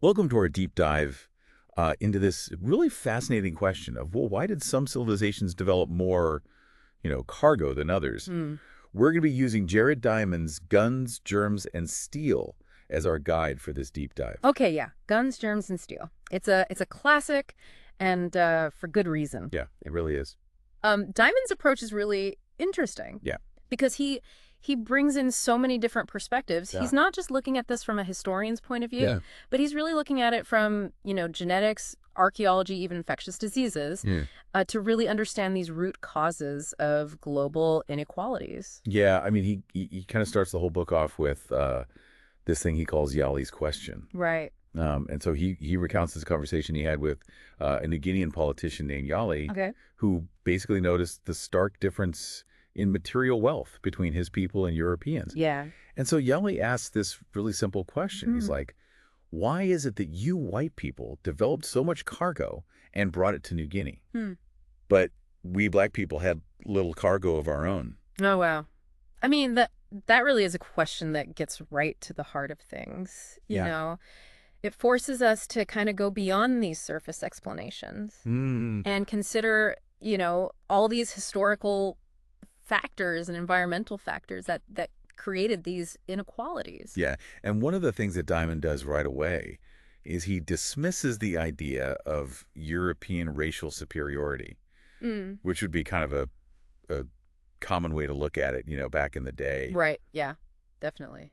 Welcome to our deep dive into this really fascinating question of, well, why did some civilizations develop more, cargo than others? Hmm. We're going to be using Jared Diamond's Guns, Germs, and Steel as our guide for this deep dive. Okay, yeah. Guns, Germs, and Steel. It's a classic, and for good reason. Yeah, it really is. Diamond's approach is really interesting Yeah. because he brings in so many different perspectives. Yeah. He's not just looking at this from a historian's point of view, Yeah. but he's really looking at it from, genetics, archaeology, even infectious diseases, Yeah. to really understand these root causes of global inequalities. Yeah, I mean, he kind of starts the whole book off with this thing he calls Yali's question. Right. And so he recounts this conversation he had with a New Guinean politician named Yali, Okay. who basically noticed the stark difference in material wealth between his people and Europeans. Yeah. And so Yali asks this really simple question. He's like, why is it that you white people developed so much cargo and brought it to New Guinea, Hmm. but we black people had little cargo of our own? Oh, wow. I mean, that really is a question that gets right to the heart of things. Yeah. It forces us to kind of go beyond these surface explanations Mm. and consider, all these historical factors and environmental factors that created these inequalities. Yeah. And one of the things that Diamond does right away is he dismisses the idea of European racial superiority, Mm. which would be kind of a common way to look at it, back in the day. Right. Yeah, definitely.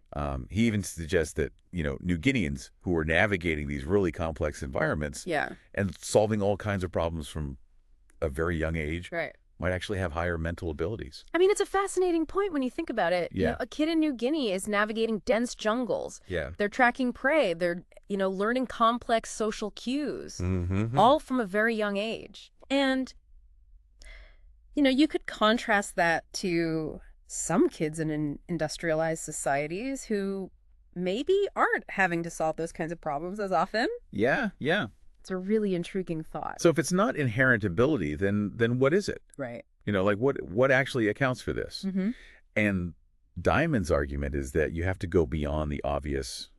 He even suggests that, New Guineans who were navigating these really complex environments Yeah. and solving all kinds of problems from a very young age Right. might actually have higher mental abilities. I mean, it's a fascinating point when you think about it. Yeah. A kid in New Guinea is navigating dense jungles. Yeah. They're tracking prey. They're, learning complex social cues, Mm-hmm. all from a very young age. And, you could contrast that to some kids in industrialized societies who maybe aren't having to solve those kinds of problems as often. Yeah, yeah. It's a really intriguing thought. So if it's not inherent ability, then what is it? Right. What actually accounts for this? Mm-hmm. And Diamond's argument is that you have to go beyond the obvious,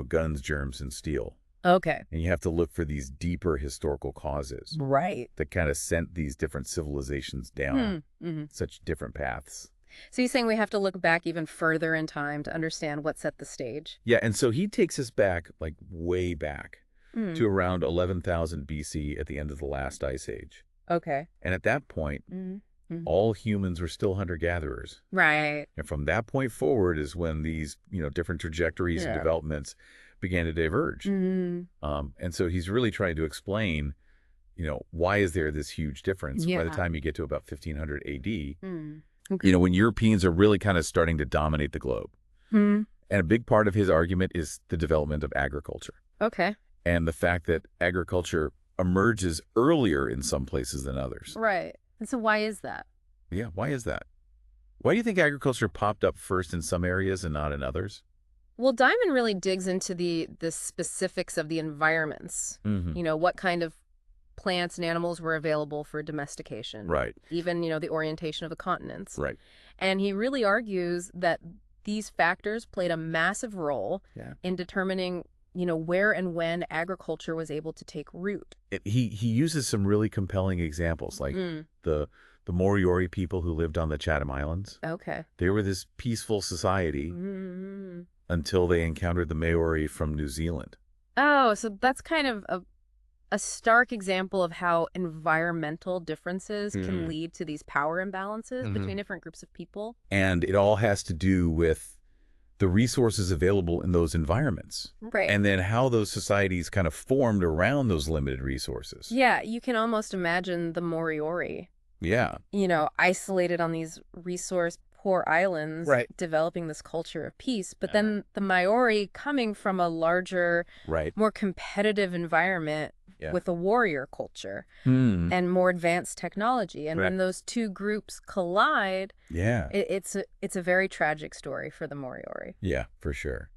guns, germs, and steel. Okay. And you have to look for these deeper historical causes Right. that kind of sent these different civilizations down Mm-hmm. such different paths. So you're saying we have to look back even further in time to understand what set the stage? Yeah, and so he takes us back, like way back, Mm. to around 11,000 BC at the end of the last ice age. Okay. And at that point, Mm-hmm. all humans were still hunter-gatherers. Right. And from that point forward is when these, different trajectories and Yeah. developments began to diverge. Mm-hmm. And so he's really trying to explain, why is there this huge difference by Yeah. the time you get to about 1500 AD, Mm. Okay. when Europeans are really kind of starting to dominate the globe. Hmm. And a big part of his argument is the development of agriculture Okay. and the fact that agriculture emerges earlier in some places than others. Right. And so why is that? Yeah, why is that? Why do you think agriculture popped up first in some areas and not in others? Well, Diamond really digs into the specifics of the environments. Mm-hmm. What kind of plants and animals were available for domestication. Right, Even, the orientation of the continents. right. And he really argues that these factors played a massive role Yeah. in determining, where and when agriculture was able to take root. He uses some really compelling examples, like Mm. the Moriori people who lived on the Chatham Islands. Okay. They were this peaceful society Mm. until they encountered the Maori from New Zealand. Oh, so that's kind of a stark example of how environmental differences can lead to these power imbalances between different groups of people. And it all has to do with the resources available in those environments. Right. And then how those societies kind of formed around those limited resources. Yeah, you can almost imagine the Moriori, Yeah. isolated on these resource-poor islands, Right. developing this culture of peace. But then the Maori coming from a larger, Right. more competitive environment Yeah. with a warrior culture Hmm. and more advanced technology. And Right. when those two groups collide, Yeah. it's a very tragic story for the Moriori. Yeah, for sure.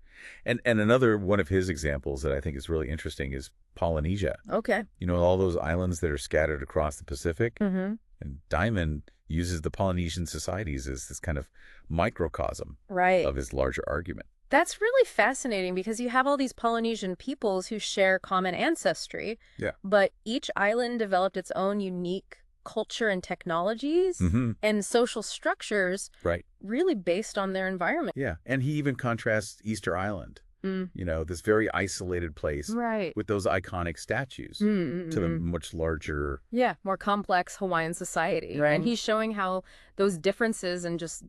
And another one of his examples that I think is really interesting is Polynesia. Okay. All those islands that are scattered across the Pacific. Mm-hmm. And Diamond uses the Polynesian societies as this kind of microcosm Right. of his larger argument. That's really fascinating because you have all these Polynesian peoples who share common ancestry, Yeah. but each island developed its own unique culture and technologies Mm-hmm. and social structures Right. really based on their environment. Yeah. And he even contrasts Easter Island, Mm. this very isolated place Right. with those iconic statues to the Mm-mm-mm. much larger. Yeah, more complex Hawaiian society. Right. And he's showing how those differences in just,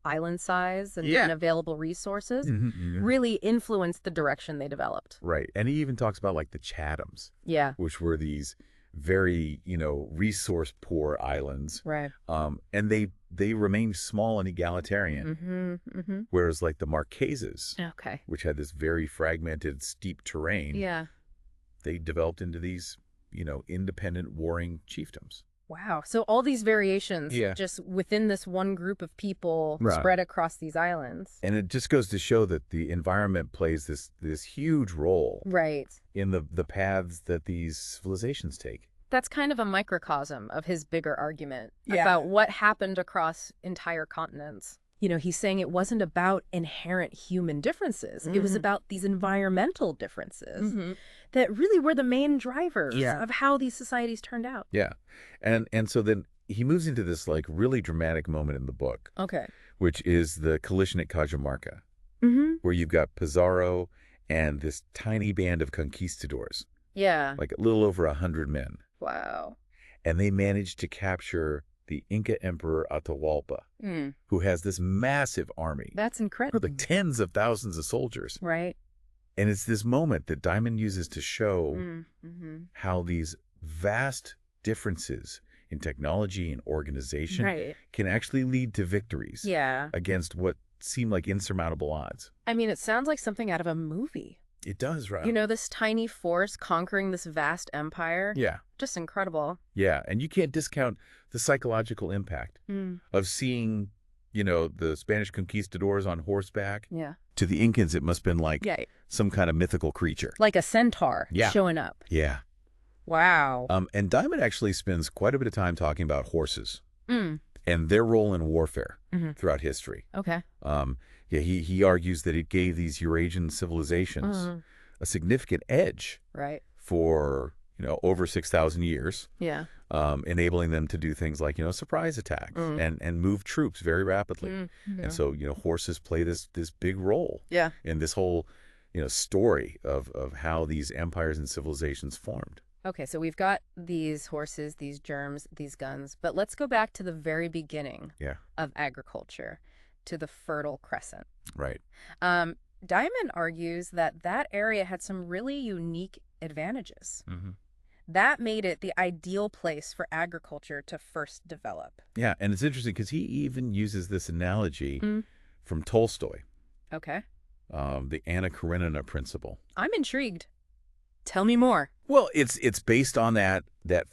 island size and Yeah. available resources Mhm. really influenced the direction they developed. Right. And he even talks about like the Chathams, Yeah, which were these very, resource poor islands. right. And they remained small and egalitarian. Mm-hmm, mm-hmm. Whereas like the Marquesas, Okay. which had this very fragmented, steep terrain, Yeah. they developed into these, independent warring chiefdoms. Wow. So all these variations Yeah. just within this one group of people Right. spread across these islands. And it just goes to show that the environment plays this huge role Right. in the paths that these civilizations take. That's kind of a microcosm of his bigger argument Yeah. about what happened across entire continents. He's saying it wasn't about inherent human differences. It was Mhm. about these environmental differences Mm-hmm. that really were the main drivers Yeah. of how these societies turned out. Yeah. And so then he moves into this like really dramatic moment in the book, Okay. which is the collision at Cajamarca, Mm-hmm. where you've got Pizarro and this tiny band of conquistadors, Yeah. like a little over 100 men. Wow. And they managed to capture the Inca Emperor Atahualpa, Mm. who has this massive army, That's with incredible. like tens of thousands of soldiers. Right. And it's this moment that Diamond uses to show Mm-hmm. how these vast differences in technology and organization Right. can actually lead to victories Yeah. against what seem like insurmountable odds. I mean, it sounds like something out of a movie. It does, right? This tiny force conquering this vast empire. Yeah. Just incredible. Yeah. And you can't discount the psychological impact Mm. of seeing, the Spanish conquistadors on horseback. Yeah. To the Incans, it must have been like Yeah. some kind of mythical creature. Like a centaur Yeah. showing up. Yeah. Wow. And Diamond actually spends quite a bit of time talking about horses Mm. and their role in warfare Mhm. throughout history. Okay. He argues that it gave these Eurasian civilizations Mhm. a significant edge Right. for, over 6,000 years, Yeah. enabling them to do things like, surprise attacks Mm. and move troops very rapidly. Mm. And so, horses play this big role Yeah. in this whole, story of how these empires and civilizations formed. Okay, so we've got these horses, these germs, these guns, but let's go back to the very beginning Yeah. of agriculture, to the Fertile Crescent. Right. Diamond argues that that area had some really unique advantages. Mm-hmm. That made it the ideal place for agriculture to first develop. Yeah. And it's interesting because he even uses this analogy Mm. from Tolstoy, Okay. the Anna Karenina principle. I'm intrigued. Tell me more. Well, it's based on that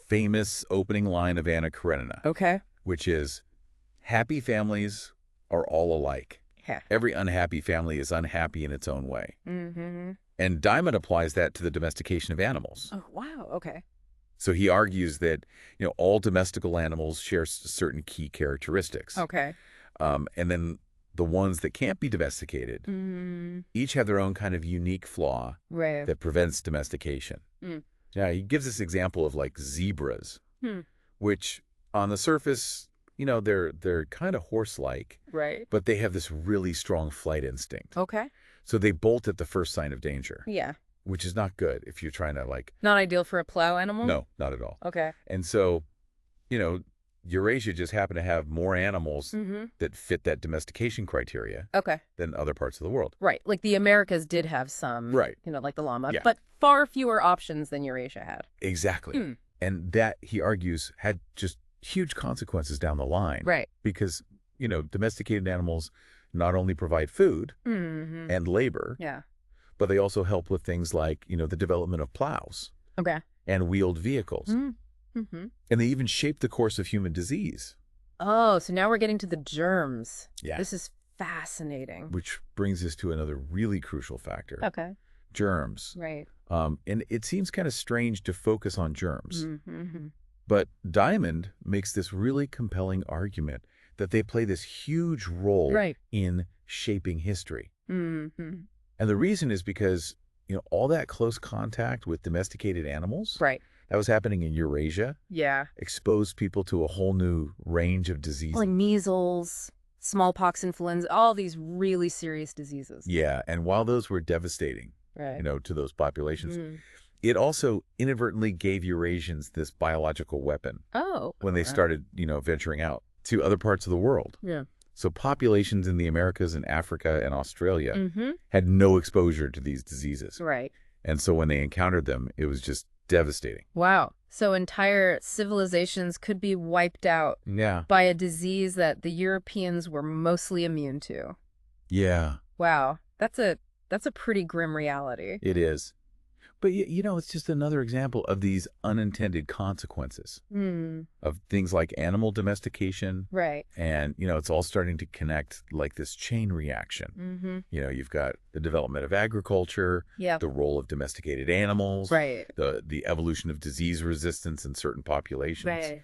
famous opening line of Anna Karenina, Okay. which is, happy families are all alike. Yeah. Every unhappy family is unhappy in its own way. Mm-hmm. And Diamond applies that to the domestication of animals. Oh, wow. Okay. So he argues that, all domestical animals share certain key characteristics. Okay. And then the ones that can't be domesticated Mm, each have their own kind of unique flaw right. that prevents domestication. Mm. Yeah, he gives this example of like zebras, Hmm. which on the surface, they're kind of horse-like, Right. but they have this really strong flight instinct. Okay. So they bolt at the first sign of danger, Yeah. which is not good if you're trying to Not ideal for a plow animal? no, not at all. Okay. And so, Eurasia just happened to have more animals Mm-hmm. that fit that domestication criteria Okay. than other parts of the world. Right. Like the Americas did have some, Right. like the llama, Yeah. but far fewer options than Eurasia had. Exactly. Hmm. And that, he argues, had just huge consequences down the line. Right. Because, domesticated animals not only provide food Mm-hmm. and labor, Yeah. but they also help with things like, the development of plows Okay. and wheeled vehicles. Mm-hmm. And they even shape the course of human disease. Oh, so now we're getting to the germs. Yeah. This is fascinating. Which brings us to another really crucial factor, Okay. germs. Right. And it seems kind of strange to focus on germs, Mm-hmm. but Diamond makes this really compelling argument that they play this huge role Right. in shaping history. Mm-hmm. And the reason is because, all that close contact with domesticated animals Right. that was happening in Eurasia Yeah. exposed people to a whole new range of Like diseases. measles, smallpox, influenza, all these really serious diseases. Yeah, and while those were devastating, Right. to those populations, Mm. it also inadvertently gave Eurasians this biological weapon Oh. when they started, venturing out to other parts of the world. Yeah. So populations in the Americas and Africa and Australia Mm-hmm. had no exposure to these diseases. Right. And so when they encountered them, it was just devastating. Wow. So entire civilizations could be wiped out Yeah. by a disease that the Europeans were mostly immune to. Yeah, Wow. That's a pretty grim reality. it is. But, it's just another example of these unintended consequences Hmm. of things like animal domestication. Right. And, it's all starting to connect like this chain reaction. Mm-hmm. You've got the development of agriculture, Yeah. the role of domesticated animals, Right. the evolution of disease resistance in certain populations. Right.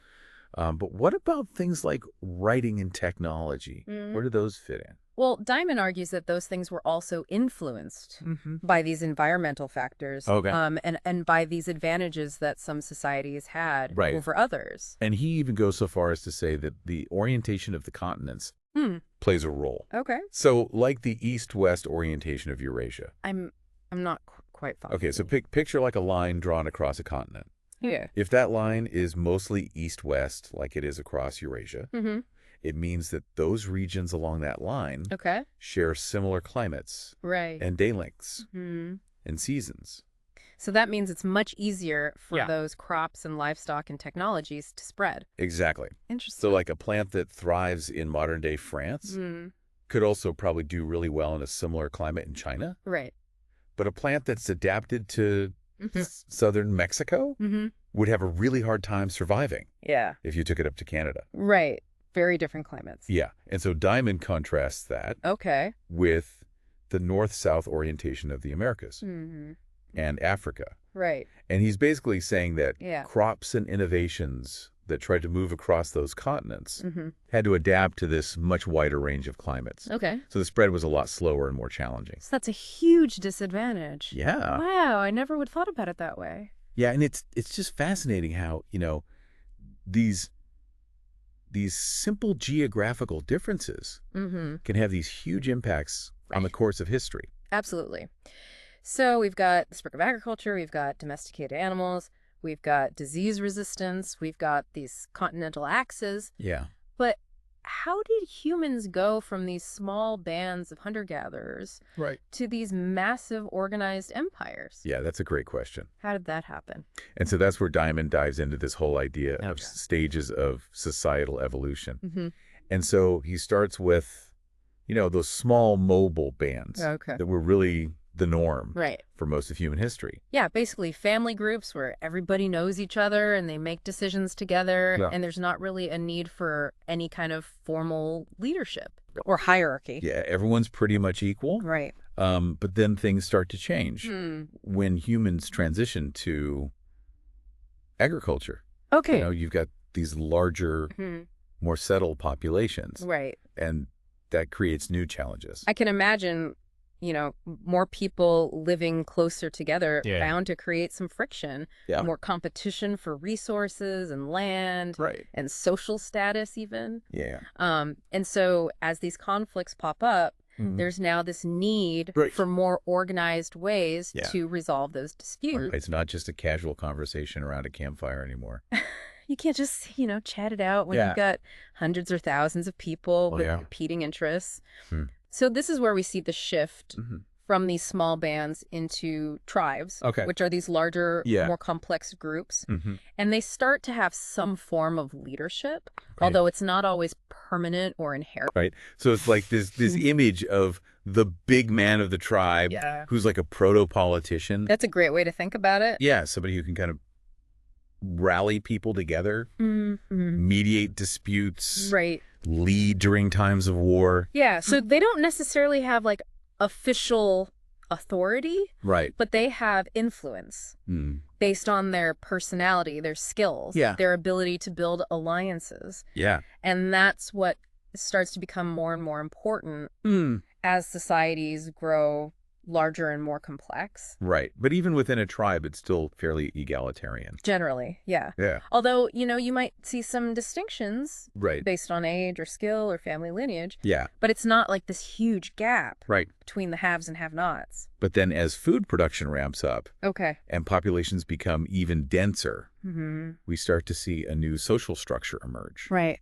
But what about things like writing and technology? Mhm. Where do those fit in? Well, Diamond argues that those things were also influenced by these environmental factors, Okay. and by these advantages that some societies had Right. over others. And he even goes so far as to say that the orientation of the continents Hmm. plays a role. Okay. So like the east-west orientation of Eurasia. I'm not quite following. Okay, so picture like a line drawn across a continent. Yeah. If that line is mostly east-west, like it is across Eurasia, Mm-hmm. it means that those regions along that line Okay. share similar climates Right. and day lengths Hmm. and seasons. So that means it's much easier for Yeah. those crops and livestock and technologies to spread. Exactly. Interesting. So like a plant that thrives in modern-day France Mm. could also probably do really well in a similar climate in China. Right. But a plant that's adapted to Mm-hmm. southern Mexico Mm-hmm. would have a really hard time surviving Yeah. if you took it up to Canada. Right. Very different climates. Yeah. And so Diamond contrasts that Okay. with the north-south orientation of the Americas Mm-hmm. and Africa. Right. And he's basically saying that Yeah. crops and innovations that tried to move across those continents Mm-hmm. had to adapt to this much wider range of climates. Okay. So the spread was a lot slower and more challenging. So that's a huge disadvantage. Yeah. Wow, I never would have thought about it that way. Yeah, and it's just fascinating how, these simple geographical differences Mm-hmm. can have these huge impacts on the Right. course of history. Absolutely. So we've got the spread of agriculture, we've got domesticated animals, we've got disease resistance, we've got these continental axes. Yeah. But how did humans go from these small bands of hunter-gatherers Right. to these massive organized empires? Yeah, that's a great question. How did that happen? And so that's where Diamond dives into this whole idea of Okay. stages of societal evolution. Mm-hmm. And so he starts with, those small mobile bands Okay. that were really the norm Right. for most of human history. Yeah, basically family groups where everybody knows each other and they make decisions together, Yeah. and there's not really a need for any kind of formal leadership or hierarchy. Yeah, everyone's pretty much equal. Right. But then things start to change Hmm. when humans transition to agriculture. Okay. You've got these larger, Hmm. more settled populations, Right. and that creates new challenges. I can imagine, more people living closer together Yeah. bound to create some friction, Yeah. more competition for resources and land Right. and social status even. Yeah. And so as these conflicts pop up, Mhm. there's now this need Right. for more organized ways Yeah. to resolve those disputes. It's not just a casual conversation around a campfire anymore. You can't just, chat it out when Yeah. you've got hundreds or thousands of people Oh, with yeah. competing interests. Hmm. So this is where we see the shift Mhm. from these small bands into tribes, Okay. which are these larger, Yeah. more complex groups. Mhm. And they start to have some form of leadership, Okay. although it's not always permanent or inherent. Right. So it's like this image of the big man of the tribe Yeah. who's like a proto-politician. That's a great way to think about it. Yeah, somebody who can kind of rally people together, Mm-hmm. mediate disputes, Right. lead during times of war. Yeah. So they don't necessarily have like official authority, Right. but they have influence Mm. based on their personality, their skills, Yeah. their ability to build alliances. Yeah. And that's what starts to become more and more important Mm. as societies grow larger and more complex. Right. But even within a tribe, it's still fairly egalitarian. Generally, yeah. Yeah. Although, you might see some distinctions Right. based on age or skill or family lineage, Yeah. but it's not like this huge gap Right. between the haves and have-nots. But then as food production ramps up Okay. and populations become even denser, Mm-hmm. we start to see a new social structure emerge. Right.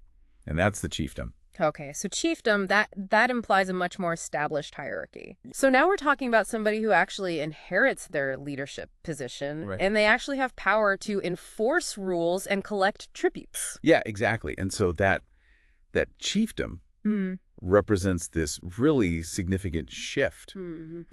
And that's the chiefdom. Okay, so chiefdom, that implies a much more established hierarchy. So now we're talking about somebody who actually inherits their leadership position, Right. and they actually have power to enforce rules and collect tributes. Yeah, exactly. And so that chiefdom Mm-hmm. represents this really significant shift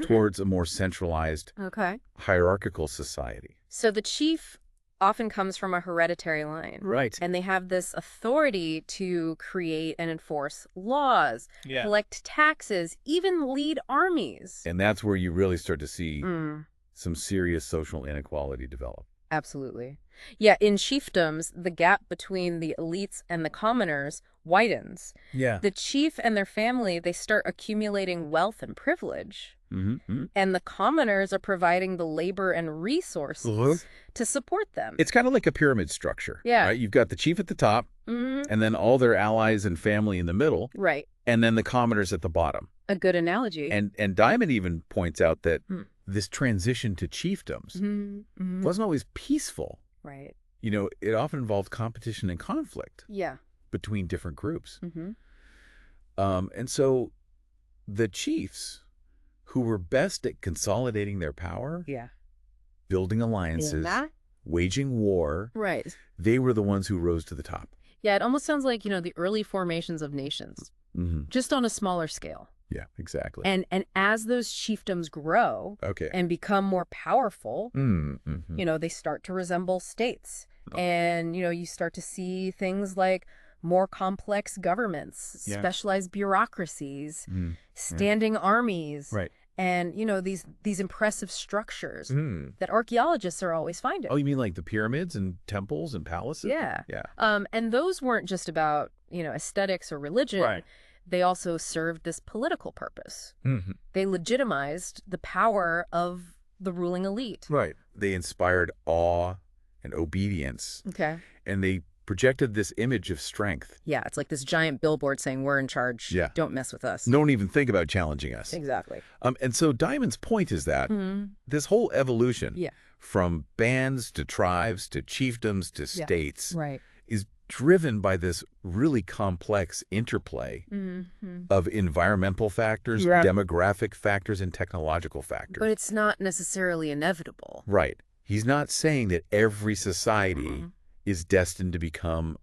towards a more centralized Okay. hierarchical society. So the chief often comes from a hereditary line. Right. And they have this authority to create and enforce laws, Yeah. collect taxes, even lead armies. And that's where you really start to see Mm. some serious social inequality develop. Absolutely. Yeah, in chiefdoms, the gap between the elites and the commoners widens. Yeah. The chief and their family, they start accumulating wealth and privilege. Mm-hmm. And the commoners are providing the labor and resources to support them. It's kind of like a pyramid structure. Yeah. Right? You've got the chief at the top, and then all their allies and family in the middle, Right. and then the commoners at the bottom. A good analogy. And Diamond even points out that this transition to chiefdoms wasn't always peaceful. Right. It often involved competition and conflict Yeah. between different groups. Mm-hmm. And so the chiefs who were best at consolidating their power, Yeah. building alliances, waging war, Right. they were the ones who rose to the top. Yeah, it almost sounds like, the early formations of nations, just on a smaller scale. Yeah, exactly. And as those chiefdoms grow Okay. and become more powerful, Mm-hmm. they start to resemble states. Oh. And, you start to see things like more complex governments, Yeah. specialized bureaucracies, standing armies, Right. and, these impressive structures Mm. that archaeologists are always finding. Oh, you mean like the pyramids and temples and palaces? Yeah. Yeah. And those weren't just about, aesthetics or religion. Right. They also served this political purpose. Mm-hmm. They legitimized the power of the ruling elite. Right. They inspired awe and obedience, Okay. and they projected this image of strength. Yeah, it's like this giant billboard saying, we're in charge. Yeah. Don't mess with us. Don't even think about challenging us. Exactly. And so Diamond's point is that this whole evolution Yeah. from bands to tribes to chiefdoms to states Right. is driven by this really complex interplay of environmental factors, Yeah. demographic factors, and technological factors. But it's not necessarily inevitable. Right. He's not saying that every society is destined to become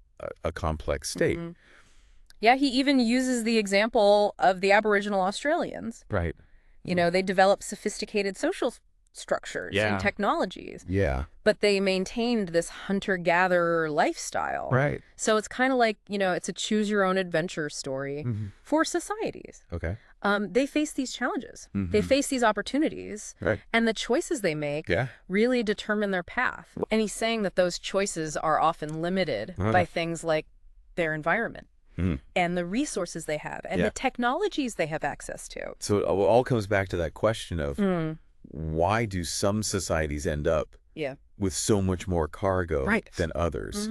a complex state. Yeah, he even uses the example of the Aboriginal Australians. Right. They developed sophisticated social structures Yeah. and technologies, Yeah. but they maintained this hunter-gatherer lifestyle. Right. So it's kind of like, it's a choose-your-own-adventure story for societies. Okay. They face these challenges. They face these opportunities. Right. And the choices they make Yeah. really determine their path. And he's saying that those choices are often limited by things like their environment and the resources they have and the technologies they have access to. So it all comes back to that question of why do some societies end up Yeah. with so much more cargo Right. than others?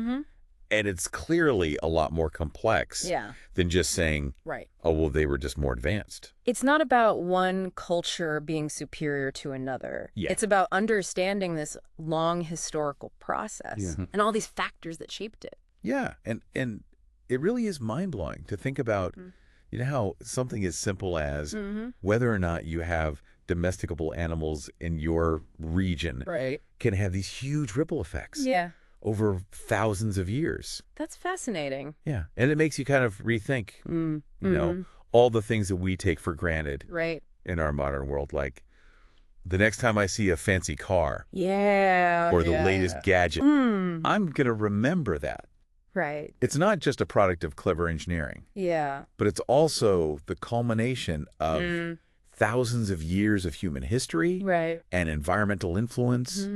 And it's clearly a lot more complex Yeah. than just saying, Right. oh, well, they were just more advanced. It's not about one culture being superior to another. Yeah. It's about understanding this long historical process and all these factors that shaped it. Yeah. And it really is mind-blowing to think about, how something as simple as whether or not you have domesticable animals in your region Right. can have these huge ripple effects Yeah. over thousands of years. That's fascinating. Yeah. And it makes you kind of rethink, all the things that we take for granted Right. in our modern world. Like the next time I see a fancy car Yeah. or the latest gadget, I'm going to remember that. Right. It's not just a product of clever engineering, Yeah. but it's also the culmination of thousands of years of human history Right. and environmental influence.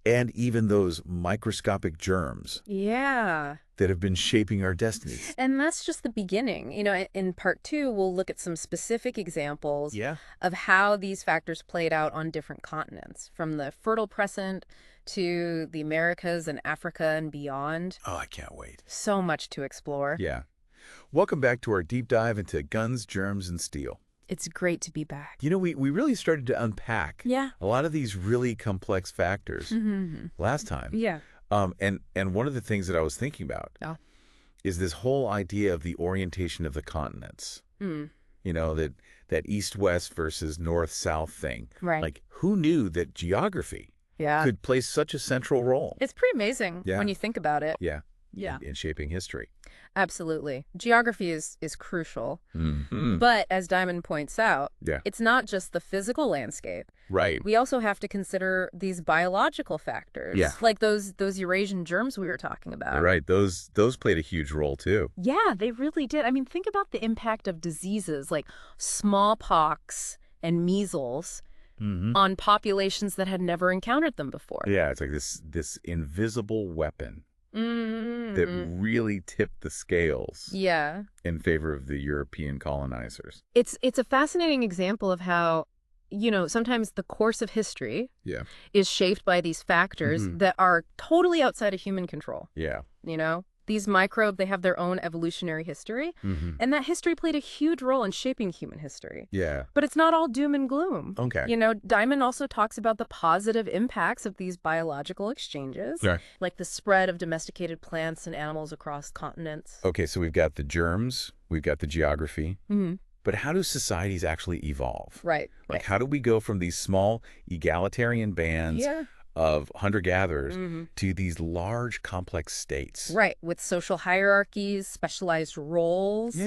and even those microscopic germs Yeah. that have been shaping our destinies. And that's just the beginning. In part 2, we'll look at some specific examples Yeah. of how these factors played out on different continents, from the Fertile Crescent to the Americas and Africa and beyond. Oh, I can't wait. So much to explore. Yeah. Welcome back to our deep dive into guns, germs, and steel. It's great to be back. We really started to unpack a lot of these really complex factors last time. Yeah. And one of the things that I was thinking about Oh. is this whole idea of the orientation of the continents. That east-west versus north-south thing. Right. Like, who knew that geography could play such a central role? It's pretty amazing when you think about it. Yeah. Yeah. In shaping history. Absolutely. Geography is crucial. Mm-hmm. But as Diamond points out, Yeah. it's not just the physical landscape. Right. We also have to consider these biological factors, like those Eurasian germs we were talking about. Right. Those played a huge role too. Yeah, they really did. I mean, think about the impact of diseases like smallpox and measles on populations that had never encountered them before. Yeah, it's like this invisible weapon that really tipped the scales in favor of the European colonizers. It's a fascinating example of how, sometimes the course of history is shaped by these factors that are totally outside of human control. Yeah. These microbes, they have their own evolutionary history, and that history played a huge role in shaping human history. Yeah. But it's not all doom and gloom. Okay. Diamond also talks about the positive impacts of these biological exchanges, like the spread of domesticated plants and animals across continents. Okay, so we've got the germs, we've got the geography, but how do societies actually evolve? Right. Like, how do we go from these small egalitarian bands of hunter-gatherers to these large, complex states? Right, with social hierarchies, specialized roles,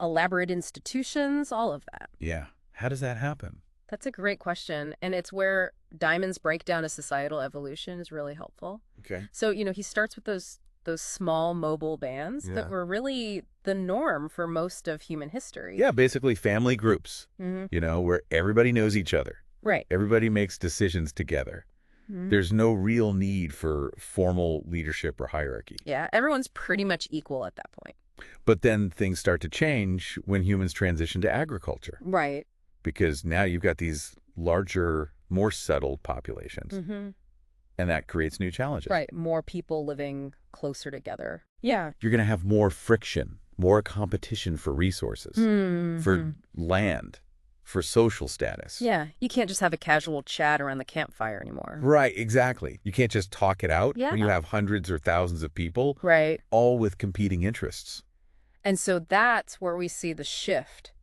elaborate institutions, all of that. Yeah. How does that happen? That's a great question, and it's where Diamond's breakdown of societal evolution is really helpful. Okay. So, he starts with those small mobile bands that were really the norm for most of human history. Yeah, basically family groups, where everybody knows each other. Right. Everybody makes decisions together. There's no real need for formal leadership or hierarchy. Yeah, everyone's pretty much equal at that point. But then things start to change when humans transition to agriculture. Right. Because now you've got these larger, more settled populations. And that creates new challenges. Right, more people living closer together. Yeah. You're going to have more friction, more competition for resources, for land, for social status. Yeah, you can't just have a casual chat around the campfire anymore. Right, exactly. You can't just talk it out when you have hundreds or thousands of people, all with competing interests. And so that's where we see the shift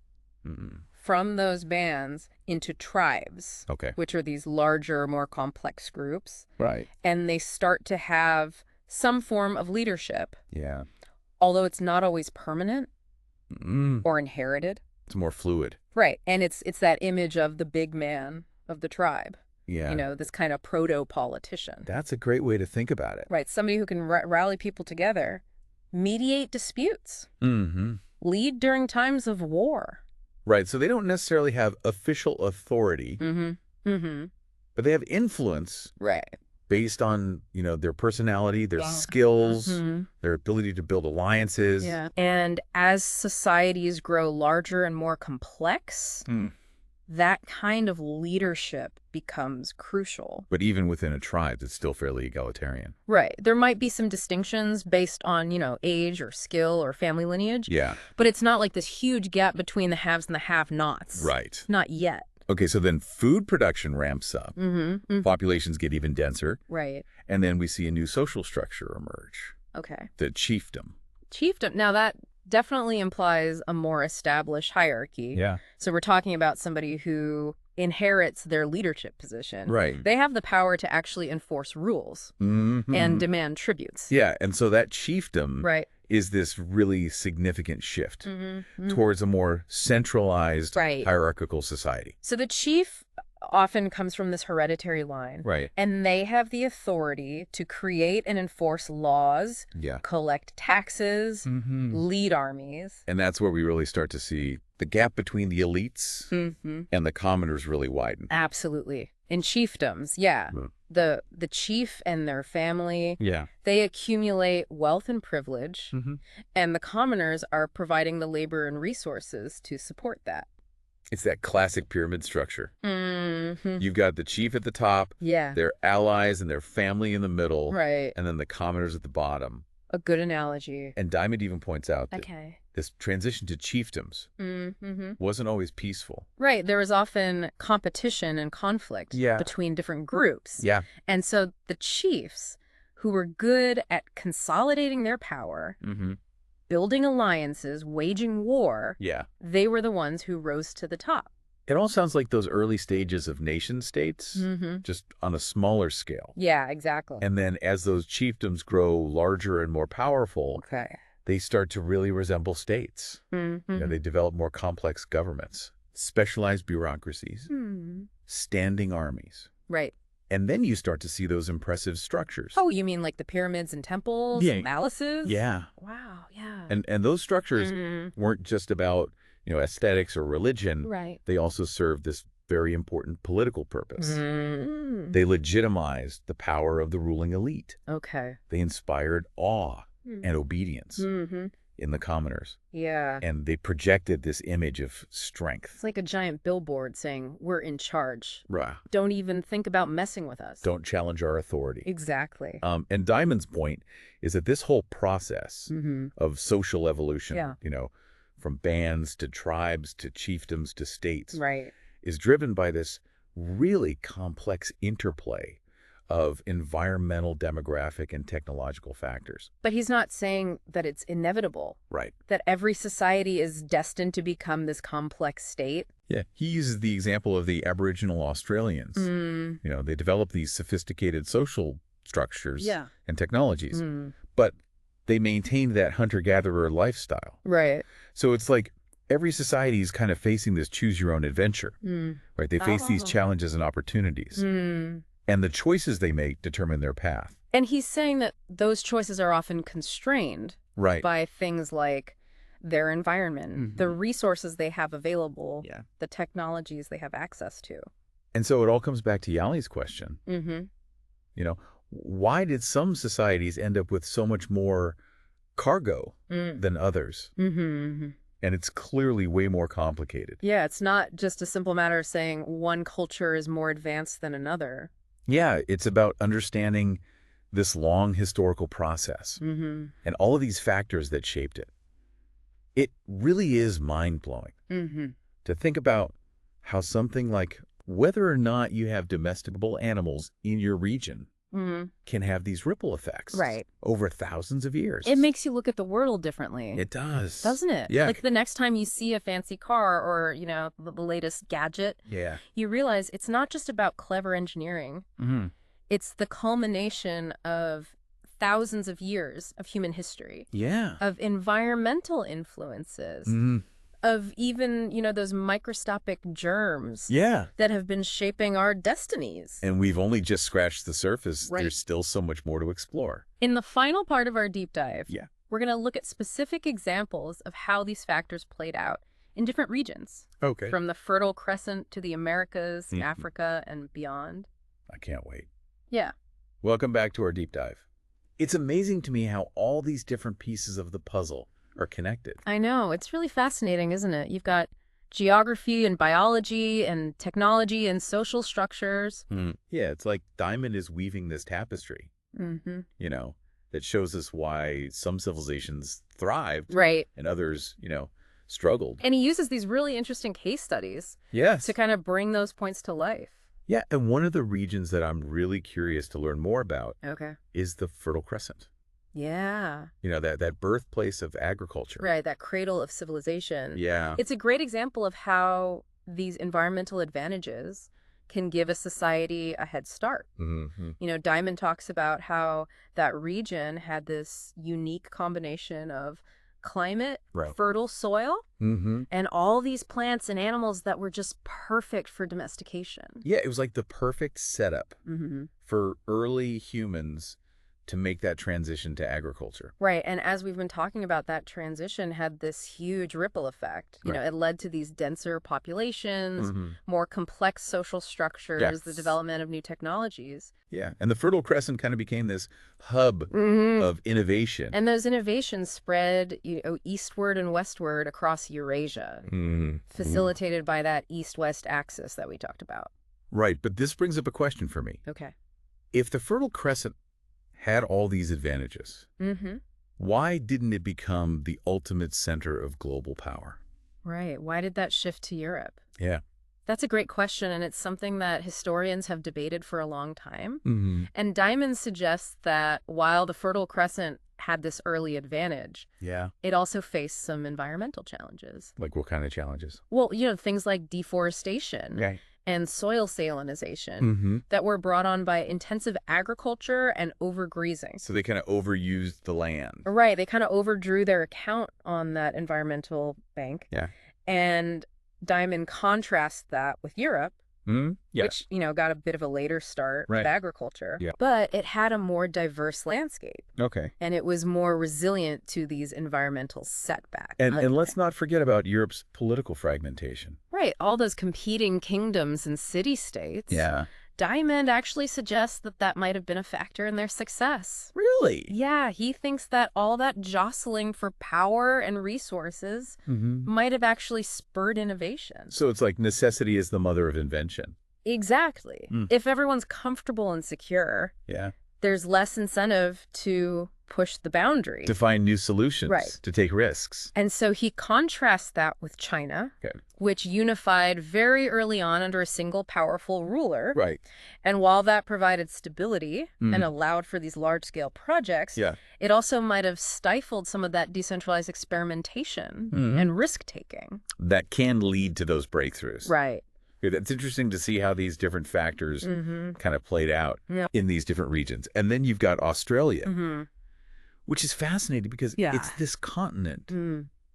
from those bands into tribes, which are these larger, more complex groups. Right. And they start to have some form of leadership. Yeah. Although it's not always permanent or inherited. It's more fluid. Right. And it's that image of the big man of the tribe. Yeah. This kind of proto-politician. That's a great way to think about it. Right. Somebody who can rally people together, mediate disputes, lead during times of war. Right. So they don't necessarily have official authority, but they have influence. Right. Based on, their personality, their skills, their ability to build alliances. Yeah. And as societies grow larger and more complex, that kind of leadership becomes crucial. But even within a tribe, it's still fairly egalitarian. Right. There might be some distinctions based on, age or skill or family lineage. Yeah. But it's not like this huge gap between the haves and the have-nots. Right. Not yet. Okay, so then food production ramps up. Populations get even denser. Right. And then we see a new social structure emerge. Okay. The chiefdom. Chiefdom. Now that definitely implies a more established hierarchy. Yeah. So we're talking about somebody who inherits their leadership position. Right. They have the power to actually enforce rules and demand tributes. Yeah, and so that chiefdom is this really significant shift towards a more centralized hierarchical society. So the chief often comes from this hereditary line. Right. And they have the authority to create and enforce laws, collect taxes, lead armies. And that's where we really start to see the gap between the elites and the commoners really widen. Absolutely. In chiefdoms, yeah. Mm. The chief and their family, Yeah. they accumulate wealth and privilege, Hmm. and the commoners are providing the labor and resources to support that. It's that classic pyramid structure. Mm-hmm. You've got the chief at the top, Yeah, their allies and their family in the middle, right. and then the commoners at the bottom. A good analogy. And Diamond even points out that Okay. this transition to chiefdoms Mm-hmm. wasn't always peaceful. Right. There was often competition and conflict Yeah. between different groups. Yeah. And so the chiefs, who were good at consolidating their power, Mm-hmm. building alliances, waging war, Yeah. they were the ones who rose to the top. It all sounds like those early stages of nation states, Mm-hmm. just on a smaller scale. Yeah, exactly. And then as those chiefdoms grow larger and more powerful, Okay. they start to really resemble states. Mm-hmm. They develop more complex governments, specialized bureaucracies, standing armies. Right. And then you start to see those impressive structures. Oh, you mean like the pyramids and temples, Yeah. palaces? Yeah. Wow, yeah. And those structures weren't just about, aesthetics or religion. Right. They also served this very important political purpose. Mm. They legitimized the power of the ruling elite. Okay. They inspired awe and obedience Mm-hmm. in the commoners. Yeah. And they projected this image of strength. It's like a giant billboard saying, we're in charge. Right. Don't even think about messing with us. Don't challenge our authority. Exactly. And Diamond's point is that this whole process Mm-hmm. of social evolution, Yeah. from bands to tribes to chiefdoms to states, Right. is driven by this really complex interplay of environmental, demographic, and technological factors. But he's not saying that it's inevitable, Right. that every society is destined to become this complex state. Yeah. He uses the example of the Aboriginal Australians. Mm. They develop these sophisticated social structures Yeah. and technologies, Mm. but they maintain that hunter-gatherer lifestyle. Right. So it's like every society is kind of facing this choose-your-own-adventure, Mm. right? They face these Oh. challenges and opportunities, Mm. and the choices they make determine their path. And he's saying that those choices are often constrained Right. by things like their environment, the resources they have available, Yeah. the technologies they have access to. And so it all comes back to Yali's question. Mm-hmm. Why did some societies end up with so much more cargo Mm. than others? Mm-hmm. And it's clearly way more complicated. Yeah, it's not just a simple matter of saying one culture is more advanced than another. Yeah, it's about understanding this long historical process Mm-hmm. and all of these factors that shaped it. It really is mind-blowing Mm-hmm. to think about how something like whether or not you have domesticable animals in your region Mm-hmm. can have these ripple effects Right. over thousands of years. It makes you look at the world differently. It does. Doesn't it? Yeah. Like the next time you see a fancy car or, the latest gadget, Yeah. you realize it's not just about clever engineering. Mm-hmm. It's the culmination of thousands of years of human history, Yeah. of environmental influences, Mm-hmm. of even, those microscopic germs Yeah. that have been shaping our destinies. And we've only just scratched the surface. Right. There's still so much more to explore. In the final part of our deep dive, Yeah. we're going to look at specific examples of how these factors played out in different regions, Okay. from the Fertile Crescent to the Americas, Mhm. Africa, and beyond. I can't wait. Yeah. Welcome back to our deep dive. It's amazing to me how all these different pieces of the puzzle are connected. I know. It's really fascinating, isn't it? You've got geography and biology and technology and social structures. Yeah, it's like Diamond is weaving this tapestry, Mm-hmm. that shows us why some civilizations thrived Right. and others, struggled. And he uses these really interesting case studies Yes. to kind of bring those points to life. Yeah, and one of the regions that I'm really curious to learn more about Okay. is the Fertile Crescent. Yeah. That birthplace of agriculture. Right. That cradle of civilization. Yeah. It's a great example of how these environmental advantages can give a society a head start. Mm-hmm. Diamond talks about how that region had this unique combination of climate, Right. fertile soil, Mm-hmm. and all these plants and animals that were just perfect for domestication. Yeah, it was like the perfect setup Mm-hmm. for early humans to make that transition to agriculture. Right. And as we've been talking about, that transition had this huge ripple effect. You know, Right. it led to these denser populations, Mm-hmm. more complex social structures, the development of new technologies. Yeah. And the Fertile Crescent kind of became this hub of innovation. And those innovations spread, eastward and westward across Eurasia, facilitated by that east-west axis that we talked about. Right. But this brings up a question for me. Okay. If the Fertile Crescent had all these advantages, why didn't it become the ultimate center of global power? Right. Why did that shift to Europe? Yeah. That's a great question, and it's something that historians have debated for a long time. And Diamond suggests that while the Fertile Crescent had this early advantage, it also faced some environmental challenges. Like what kind of challenges? Well, things like deforestation and soil salinization that were brought on by intensive agriculture and overgrazing. So they kind of overused the land. Right. They kind of overdrew their account on that environmental bank. Yeah. And Diamond contrasts that with Europe, which, got a bit of a later start with agriculture. Yeah. But it had a more diverse landscape. Okay. And it was more resilient to these environmental setbacks. And let's not forget about Europe's political fragmentation. Right. All those competing kingdoms and city-states. Yeah. Diamond actually suggests that that might have been a factor in their success. Really? Yeah, he thinks that all that jostling for power and resources might have actually spurred innovation. So it's like necessity is the mother of invention. Exactly. If everyone's comfortable and secure, there's less incentive to push the boundary. To find new solutions, to take risks. And so he contrasts that with China, which unified very early on under a single powerful ruler. Right. And while that provided stability and allowed for these large-scale projects, it also might have stifled some of that decentralized experimentation and risk-taking. That can lead to those breakthroughs. Right. That's interesting to see how these different factors kind of played out in these different regions. And then you've got Australia, which is fascinating because it's this continent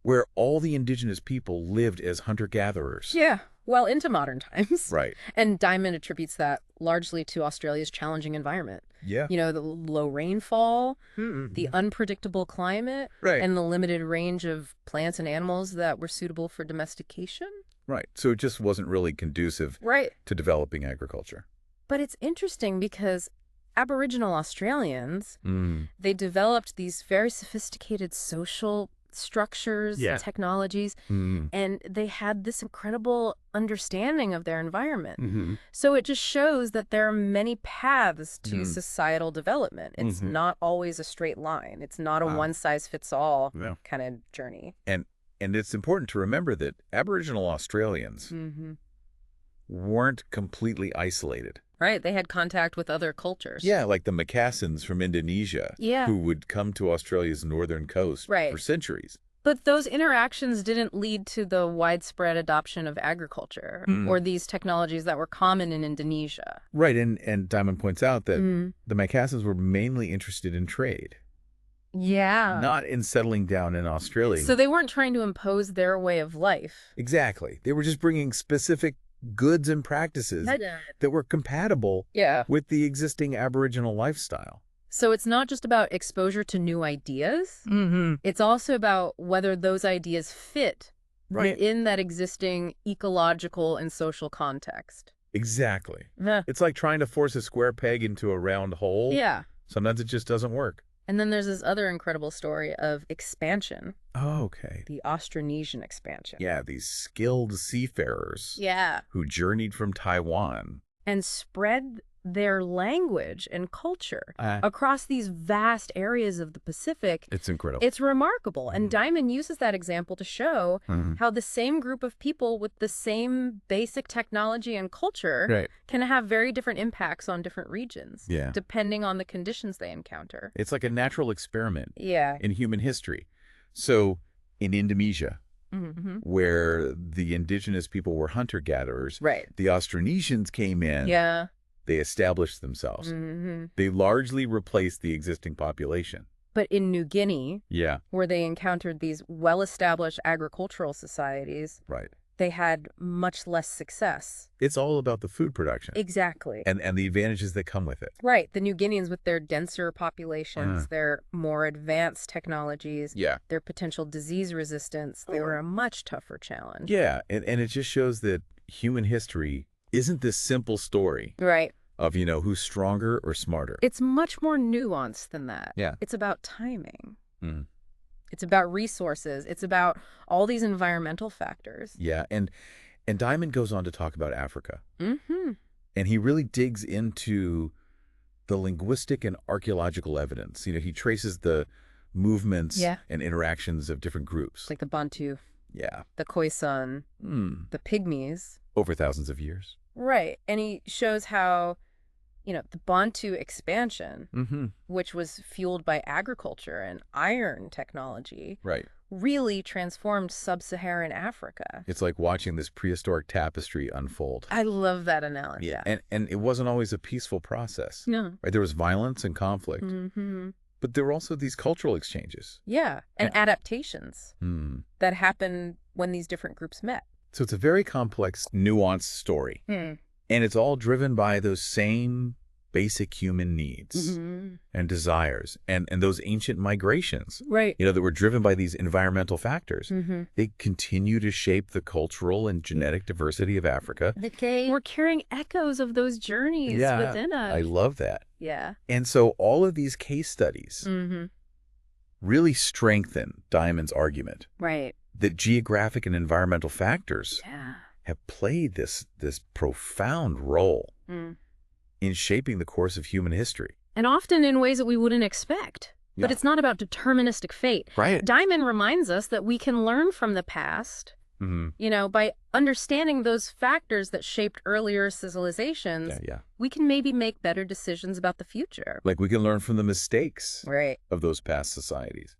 where all the indigenous people lived as hunter-gatherers. Yeah, well into modern times. Right. And Diamond attributes that largely to Australia's challenging environment. Yeah. The low rainfall, the unpredictable climate, and the limited range of plants and animals that were suitable for domestication. Right. So it just wasn't really conducive to developing agriculture. But it's interesting because Aboriginal Australians, they developed these very sophisticated social structures and technologies, and they had this incredible understanding of their environment. So it just shows that there are many paths to societal development. It's not always a straight line. It's not a one-size-fits-all kind of journey. And it's important to remember that Aboriginal Australians weren't completely isolated. Right. They had contact with other cultures. Yeah, like the Macassans from Indonesia, who would come to Australia's northern coast for centuries. But those interactions didn't lead to the widespread adoption of agriculture or these technologies that were common in Indonesia. Right. And Diamond points out that the Macassans were mainly interested in trade. Yeah. Not in settling down in Australia. So they weren't trying to impose their way of life. Exactly. They were just bringing specific goods and practices that were compatible with the existing Aboriginal lifestyle. So it's not just about exposure to new ideas. It's also about whether those ideas fit within that existing ecological and social context. Exactly. It's like trying to force a square peg into a round hole. Yeah. Sometimes it just doesn't work. And then there's this other incredible story of expansion. Oh, okay. The Austronesian expansion. Yeah, these skilled seafarers. Yeah. Who journeyed from Taiwan. And spread their language and culture across these vast areas of the Pacific. It's incredible. It's remarkable. And Diamond uses that example to show how the same group of people with the same basic technology and culture can have very different impacts on different regions, depending on the conditions they encounter. It's like a natural experiment in human history. So in Indonesia, where the indigenous people were hunter-gatherers, the Austronesians came in. They established themselves. They largely replaced the existing population. But in New Guinea, where they encountered these well-established agricultural societies, they had much less success. It's all about the food production. Exactly. And the advantages that come with it. Right. The New Guineans with their denser populations, their more advanced technologies, their potential disease resistance, they were a much tougher challenge. Yeah. And it just shows that human history isn't this simple story. Right. Of, who's stronger or smarter. It's much more nuanced than that. Yeah. It's about timing. It's about resources. It's about all these environmental factors. Yeah, and Diamond goes on to talk about Africa. And he really digs into the linguistic and archaeological evidence. He traces the movements and interactions of different groups. Like the Bantu. Yeah. The Khoisan. The Pygmies. Over thousands of years. Right. And he shows how the Bantu expansion, which was fueled by agriculture and iron technology, really transformed sub-Saharan Africa. It's like watching this prehistoric tapestry unfold. I love that analogy. Yeah, and it wasn't always a peaceful process. No. Right? There was violence and conflict. But there were also these cultural exchanges. Yeah, and adaptations that happened when these different groups met. So it's a very complex, nuanced story. And it's all driven by those same basic human needs and desires and those ancient migrations, that were driven by these environmental factors. They continue to shape the cultural and genetic diversity of Africa. We're carrying echoes of those journeys within us. I love that. Yeah. And so all of these case studies really strengthen Diamond's argument that geographic and environmental factors have played this profound role in shaping the course of human history. And often in ways that we wouldn't expect. But it's not about deterministic fate. Right. Diamond reminds us that we can learn from the past, by understanding those factors that shaped earlier civilizations. We can maybe make better decisions about the future. Like we can learn from the mistakes of those past societies.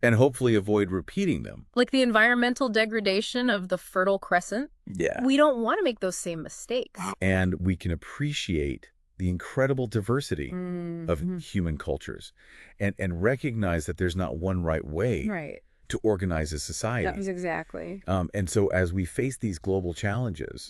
And hopefully avoid repeating them. Like the environmental degradation of the Fertile Crescent. Yeah. We don't want to make those same mistakes. And we can appreciate the incredible diversity of human cultures and recognize that there's not one right way to organize a society. That was exactly. And so as we face these global challenges,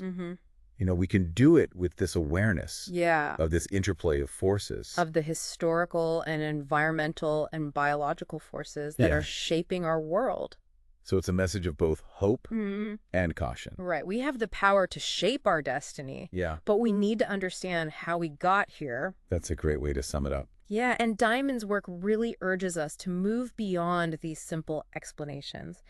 we can do it with this awareness of this interplay of forces. Of the historical and environmental and biological forces that are shaping our world. So it's a message of both hope and caution. Right. We have the power to shape our destiny. Yeah. But we need to understand how we got here. That's a great way to sum it up. Yeah, and Diamond's work really urges us to move beyond these simple explanations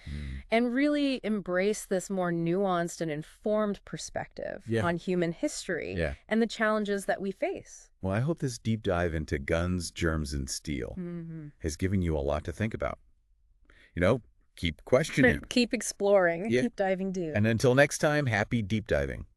and really embrace this more nuanced and informed perspective on human history and the challenges that we face. Well, I hope this deep dive into guns, germs, and steel has given you a lot to think about. Keep questioning. Keep exploring. Keep diving deep. And until next time, happy deep diving.